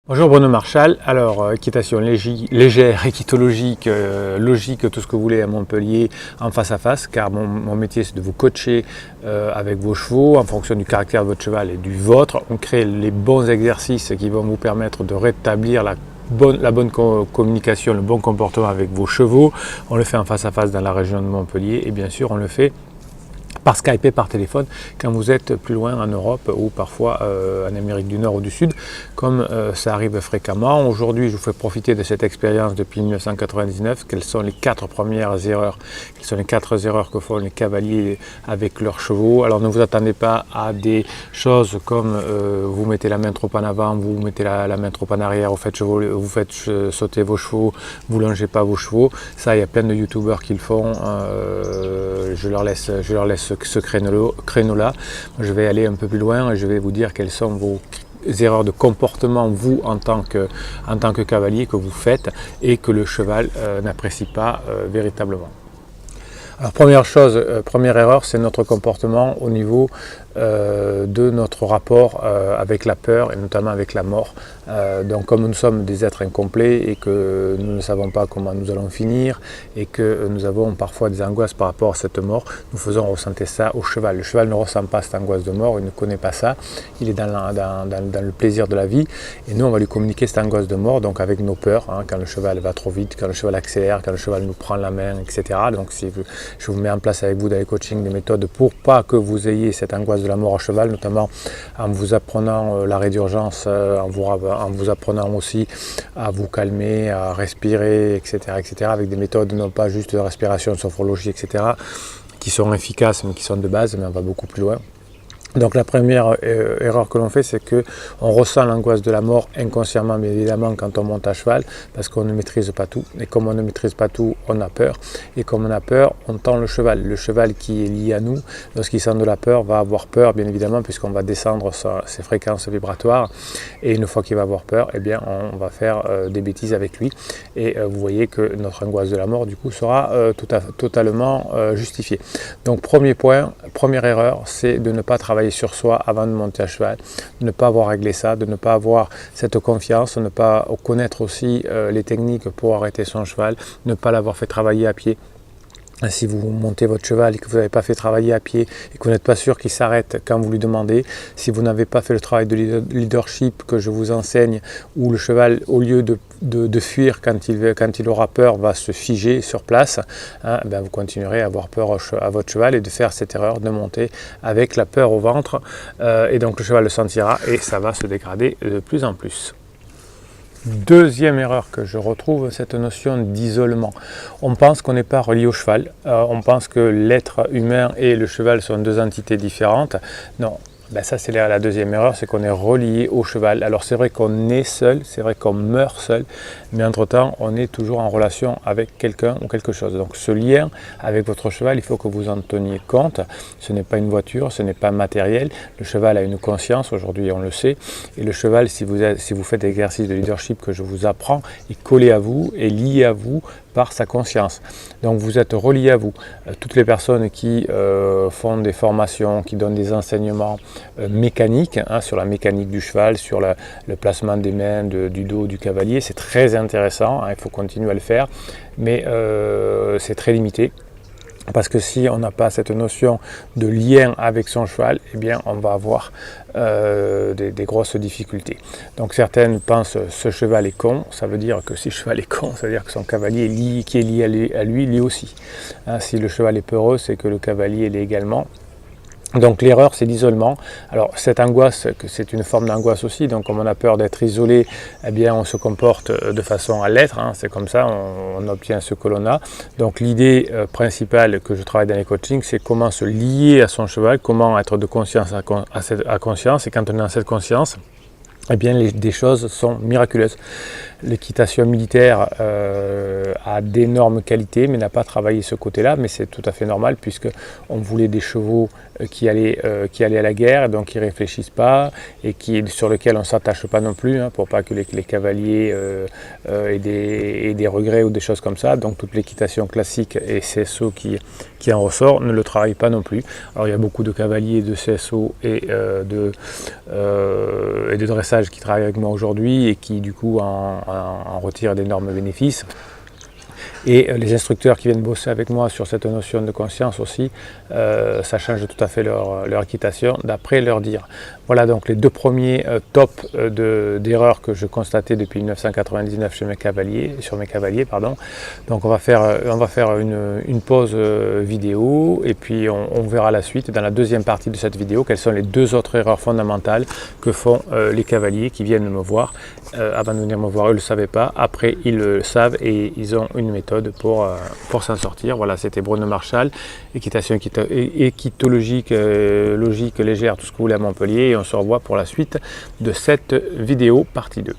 Bonjour Bruno Marchal, alors équitation légère, équitologique, logique, tout ce que vous voulez à Montpellier en face à face, car mon métier c'est de vous coacher avec vos chevaux en fonction du caractère de votre cheval et du vôtre. On crée les bons exercices qui vont vous permettre de rétablir la bonne communication, le bon comportement avec vos chevaux. On le fait en face à face dans la région de Montpellier et bien sûr on le fait par Skype et par téléphone quand vous êtes plus loin en Europe ou parfois en Amérique du Nord ou du Sud, comme ça arrive fréquemment. Aujourd'hui, je vous fais profiter de cette expérience depuis 1999. Quelles sont les 4 premières erreurs? Quelles sont les 4 erreurs que font les cavaliers avec leurs chevaux? Alors ne vous attendez pas à des choses comme vous mettez la main trop en avant, vous mettez la main trop en arrière, vous faites sauter vos chevaux, vous longez pas vos chevaux. Ça, il y a plein de youtubeurs qui le font. Je leur laisse ce créneau-là. Je vais aller un peu plus loin et je vais vous dire quelles sont vos erreurs de comportement, vous, en tant que cavalier, que vous faites et que le cheval n'apprécie pas véritablement. Alors première erreur, c'est notre comportement au niveau de notre rapport avec la peur et notamment avec la mort. Donc comme nous sommes des êtres incomplets et que nous ne savons pas comment nous allons finir et que nous avons parfois des angoisses par rapport à cette mort, nous faisons ressentir ça au cheval. Le cheval ne ressent pas cette angoisse de mort, il ne connaît pas ça, il est dans le plaisir de la vie et nous on va lui communiquer cette angoisse de mort, donc avec nos peurs, quand le cheval va trop vite, quand le cheval accélère, quand le cheval nous prend la main, etc. Donc si je vous mets en place avec vous dans les coachings des méthodes pour pas que vous ayez cette angoisse de la mort au cheval, notamment en vous apprenant l'arrêt d'urgence, en vous apprenant aussi à vous calmer, à respirer, etc., avec des méthodes non pas juste de respiration, sophrologie, etc., qui sont efficaces mais qui sont de base, mais on va beaucoup plus loin. Donc la première erreur que l'on fait, c'est qu'on ressent l'angoisse de la mort inconsciemment, bien évidemment, quand on monte à cheval, parce qu'on ne maîtrise pas tout. Et comme on ne maîtrise pas tout, on a peur. Et comme on a peur, on tend le cheval. Le cheval qui est lié à nous, lorsqu'il sent de la peur, va avoir peur, bien évidemment, puisqu'on va descendre ses fréquences vibratoires. Et une fois qu'il va avoir peur, eh bien, on va faire des bêtises avec lui. Et vous voyez que notre angoisse de la mort, du coup, sera totalement justifiée. Donc premier point, première erreur, c'est de ne pas travailler sur soi avant de monter à cheval, de ne pas avoir réglé ça, de ne pas avoir cette confiance, de ne pas connaître aussi les techniques pour arrêter son cheval, ne pas l'avoir fait travailler à pied. Si vous montez votre cheval et que vous n'avez pas fait travailler à pied et que vous n'êtes pas sûr qu'il s'arrête quand vous lui demandez, si vous n'avez pas fait le travail de leadership que je vous enseigne, où le cheval, au lieu de fuir quand il aura peur, va se figer sur place, ben vous continuerez à avoir peur à votre cheval et de faire cette erreur de monter avec la peur au ventre. Et donc le cheval le sentira et ça va se dégrader de plus en plus. Deuxième erreur que je retrouve, cette notion d'isolement. On pense qu'on n'est pas relié au cheval, on pense que l'être humain et le cheval sont deux entités différentes. Non, ben ça c'est la deuxième erreur, c'est qu'on est relié au cheval. Alors c'est vrai qu'on est seul, c'est vrai qu'on meurt seul, mais entre-temps on est toujours en relation avec quelqu'un ou quelque chose. Donc ce lien avec votre cheval, il faut que vous en teniez compte. Ce n'est pas une voiture, ce n'est pas matériel. Le cheval a une conscience, aujourd'hui on le sait, et le cheval, si vous faites l'exercice de leadership que je vous apprends, est collé à vous, est lié à vous par sa conscience. Donc vous êtes relié à vous. Toutes les personnes qui font des formations, qui donnent des enseignements mécaniques, sur la mécanique du cheval, sur le placement des mains, du dos du cavalier, c'est très intéressant, il faut continuer à le faire, mais c'est très limité. Parce que si on n'a pas cette notion de lien avec son cheval, eh bien on va avoir des grosses difficultés. Donc certaines pensent ce cheval est con, ça veut dire que si le cheval est con, ça veut dire que son cavalier qui est lié à lui aussi. Si le cheval est peureux, c'est que le cavalier l'est également. Donc l'erreur, c'est l'isolement. Alors cette angoisse, c'est une forme d'angoisse aussi, donc comme on a peur d'être isolé, eh bien on se comporte de façon à l'être, c'est comme ça, on obtient ce que l'on a. Donc l'idée principale que je travaille dans les coachings, c'est comment se lier à son cheval, comment être de conscience à conscience, et quand on est dans cette conscience, eh bien des choses sont miraculeuses. l'équitation militaire a d'énormes qualités, mais n'a pas travaillé ce côté-là, mais c'est tout à fait normal, puisque on voulait des chevaux qui allaient à la guerre, donc qui ne réfléchissent pas, et sur lesquels on ne s'attache pas non plus, hein, pour pas que les cavaliers aient des regrets ou des choses comme ça. Donc toute l'équitation classique et CSO qui en ressort ne le travaille pas non plus. Alors il y a beaucoup de cavaliers de CSO et de dressage qui travaillent avec moi aujourd'hui et qui du coup en retirent d'énormes bénéfices. Et les instructeurs qui viennent bosser avec moi sur cette notion de conscience aussi, ça change tout à fait leur équitation d'après leur dire. Voilà donc les deux premiers tops d'erreurs que je constatais depuis 1999 sur mes cavaliers. Donc on va faire une pause vidéo et puis on verra la suite dans la deuxième partie de cette vidéo quelles sont les deux autres erreurs fondamentales que font les cavaliers qui viennent me voir. Avant de venir me voir, eux ne le savaient pas. Après, ils le savent et ils ont une méthode pour s'en sortir. Voilà, c'était Bruno Marchal, équitation équitologique, logique, légère, tout ce que vous voulez à Montpellier. Et on se revoit pour la suite de cette vidéo, partie 2.